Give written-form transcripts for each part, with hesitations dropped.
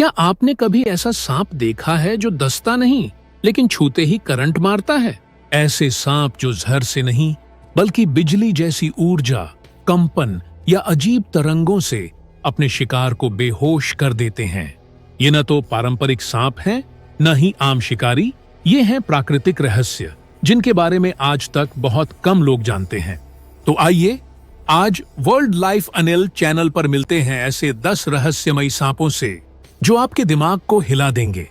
क्या आपने कभी ऐसा सांप देखा है जो डसता नहीं लेकिन छूते ही करंट मारता है? ऐसे सांप जो जहर से नहीं बल्कि बिजली जैसी ऊर्जा, कंपन या अजीब तरंगों से अपने शिकार को बेहोश कर देते हैं। ये न तो पारंपरिक सांप हैं, न ही आम शिकारी। ये हैं प्राकृतिक रहस्य जिनके बारे में आज तक बहुत कम लोग जानते हैं। तो आइए आज वर्ल्ड लाइफ अनिल चैनल पर मिलते हैं ऐसे 10 रहस्यमयी सांपों से जो आपके दिमाग को हिला देंगे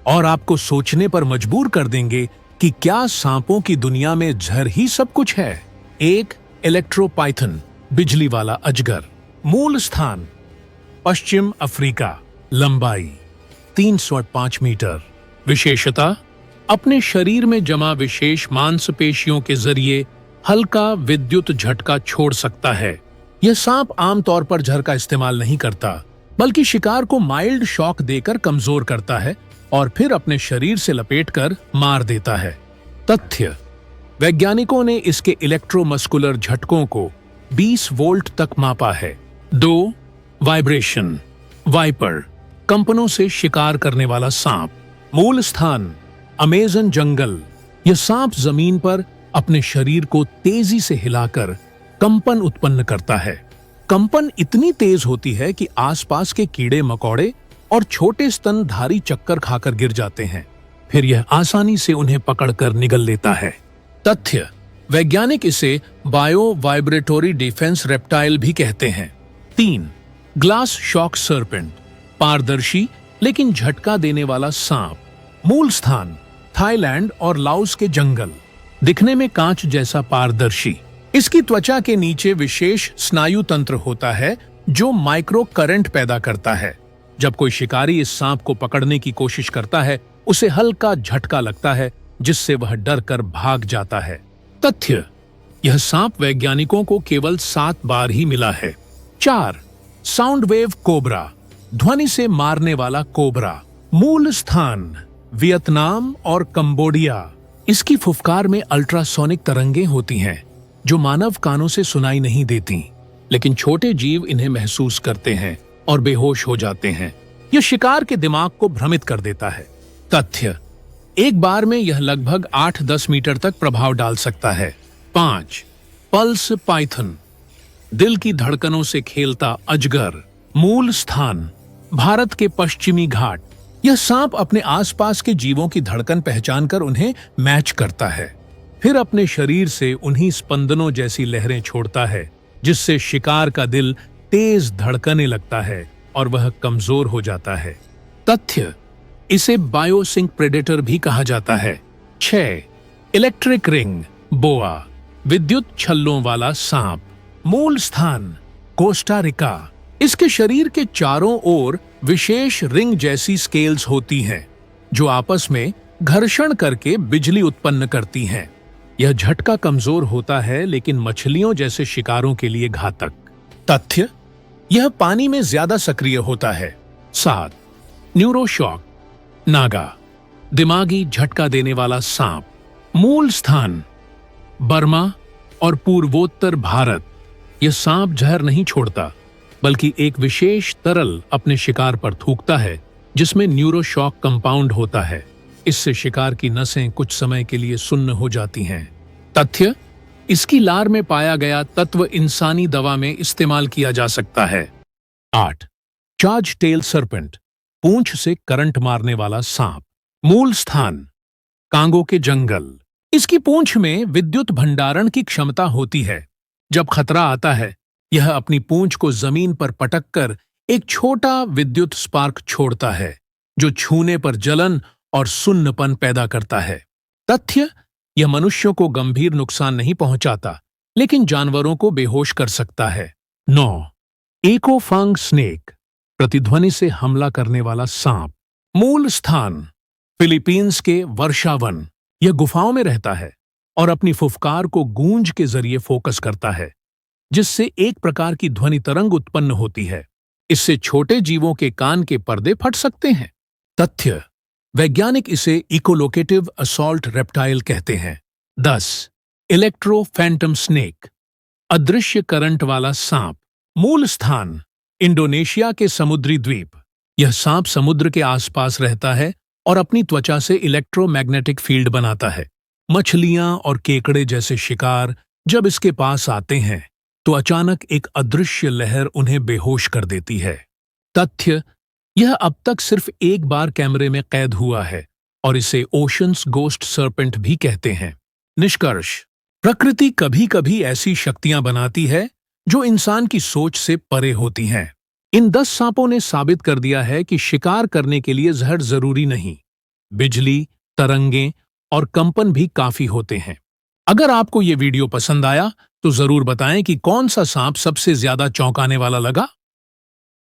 और आपको सोचने पर मजबूर कर देंगे कि क्या सांपों की दुनिया में जहर ही सब कुछ है। 1. इलेक्ट्रोपाइथन, बिजली वाला अजगर। मूल स्थान पश्चिम अफ्रीका। लंबाई 305 मीटर। विशेषता अपने शरीर में जमा विशेष मांसपेशियों के जरिए हल्का विद्युत झटका छोड़ सकता है। यह सांप आमतौर पर जहर का इस्तेमाल नहीं करता बल्कि शिकार को माइल्ड शॉक देकर कमजोर करता है और फिर अपने शरीर से लपेटकर मार देता है। तथ्य: वैज्ञानिकों ने इसके इलेक्ट्रोमस्कुलर झटकों को 20 वोल्ट तक मापा है। 2. वाइब्रेशन, वाइपर, कंपनों से शिकार करने वाला सांप। मूल स्थान अमेज़न जंगल। यह सांप जमीन पर अपने शरीर को तेजी से हिलाकर कंपन उत्पन्न करता है। कंपन इतनी तेज होती है कि आसपास के कीड़े मकोड़े और छोटे स्तनधारी चक्कर खाकर गिर जाते हैं। फिर यह आसानी से उन्हें पकड़कर निगल लेता है। तथ्य: वैज्ञानिक इसे बायो वाइब्रेटोरी डिफेंस रेप्टाइल भी कहते हैं। 3. ग्लास शॉक सर्पेंट, पारदर्शी लेकिन झटका देने वाला सांप। मूल स्थान थाईलैंड और लाओस के जंगल। दिखने में कांच जैसा पारदर्शी, इसकी त्वचा के नीचे विशेष स्नायु तंत्र होता है जो माइक्रो करंट पैदा करता है। जब कोई शिकारी इस सांप को पकड़ने की कोशिश करता है, उसे हल्का झटका लगता है जिससे वह डर कर भाग जाता है। तथ्य: यह सांप वैज्ञानिकों को केवल 7 बार ही मिला है। 4. साउंड वेव कोबरा, ध्वनि से मारने वाला कोबरा। मूल स्थान वियतनाम और कंबोडिया। इसकी फुफकार में अल्ट्रासोनिक तरंगें होती हैं जो मानव कानों से सुनाई नहीं देती, लेकिन छोटे जीव इन्हें महसूस करते हैं और बेहोश हो जाते हैं। यह शिकार के दिमाग को भ्रमित कर देता है। तथ्य: एक बार में यह लगभग 8-10 मीटर तक प्रभाव डाल सकता है। 5. पल्स पाइथन, दिल की धड़कनों से खेलता अजगर। मूल स्थान भारत के पश्चिमी घाट। यह सांप अपने आसपास के जीवों की धड़कन पहचानकर उन्हें मैच करता है, फिर अपने शरीर से उन्हीं स्पंदनों जैसी लहरें छोड़ता है जिससे शिकार का दिल तेज धड़कने लगता है और वह कमजोर हो जाता है। तथ्य: इसे बायोसिंक प्रेडेटर भी कहा जाता है। 6. इलेक्ट्रिक रिंग बोआ, विद्युत छल्लों वाला सांप। मूल स्थान कोस्टा रिका। इसके शरीर के चारों ओर विशेष रिंग जैसी स्केल्स होती हैं जो आपस में घर्षण करके बिजली उत्पन्न करती हैं। यह झटका कमजोर होता है लेकिन मछलियों जैसे शिकारों के लिए घातक। तथ्य: यह पानी में ज्यादा सक्रिय होता है। 7. न्यूरोशॉक नागा, दिमागी झटका देने वाला सांप। मूल स्थान बर्मा और पूर्वोत्तर भारत। यह सांप जहर नहीं छोड़ता बल्कि एक विशेष तरल अपने शिकार पर थूकता है जिसमें न्यूरोशॉक कंपाउंड होता है। इससे शिकार की नसें कुछ समय के लिए सुन्न हो जाती हैं। तथ्य: इसकी लार में पाया गया तत्व इंसानी दवा में इस्तेमाल किया जा सकता है। 8. चार्ज टेल सर्पेंट, पूंछ से करंट मारने वाला सांप। मूल स्थान कांगो के जंगल। इसकी पूंछ में विद्युत भंडारण की क्षमता होती है। जब खतरा आता है, यह अपनी पूंछ को जमीन पर पटककर एक छोटा विद्युत स्पार्क छोड़ता है जो छूने पर जलन और सुन्नपन पैदा करता है। तथ्य: यह मनुष्यों को गंभीर नुकसान नहीं पहुंचाता लेकिन जानवरों को बेहोश कर सकता है। 9. एकोफंग स्नेक, प्रतिध्वनि से हमला करने वाला सांप। मूल स्थान फिलीपींस के वर्षावन। यह गुफाओं में रहता है और अपनी फुफकार को गूंज के जरिए फोकस करता है जिससे एक प्रकार की ध्वनि तरंग उत्पन्न होती है। इससे छोटे जीवों के कान के पर्दे फट सकते हैं। तथ्य: वैज्ञानिक इसे इकोलोकेटिव असॉल्ट रेप्टाइल कहते हैं। 10. इलेक्ट्रो फैंटम स्नेक, अदृश्य करंट वाला सांप। मूल स्थान इंडोनेशिया के समुद्री द्वीप। यह सांप समुद्र के आसपास रहता है और अपनी त्वचा से इलेक्ट्रोमैग्नेटिक फील्ड बनाता है। मछलियां और केकड़े जैसे शिकार जब इसके पास आते हैं तो अचानक एक अदृश्य लहर उन्हें बेहोश कर देती है। तथ्य: यह अब तक सिर्फ एक बार कैमरे में कैद हुआ है और इसे ओशंस गोस्ट सर्पेंट भी कहते हैं। निष्कर्ष: प्रकृति कभी-कभी ऐसी शक्तियां बनाती है जो इंसान की सोच से परे होती हैं। इन 10 सांपों ने साबित कर दिया है कि शिकार करने के लिए जहर जरूरी नहीं, बिजली, तरंगें और कंपन भी काफी होते हैं। अगर आपको ये वीडियो पसंद आया तो जरूर बताएं कि कौन सा सांप सबसे ज्यादा चौंकाने वाला लगा।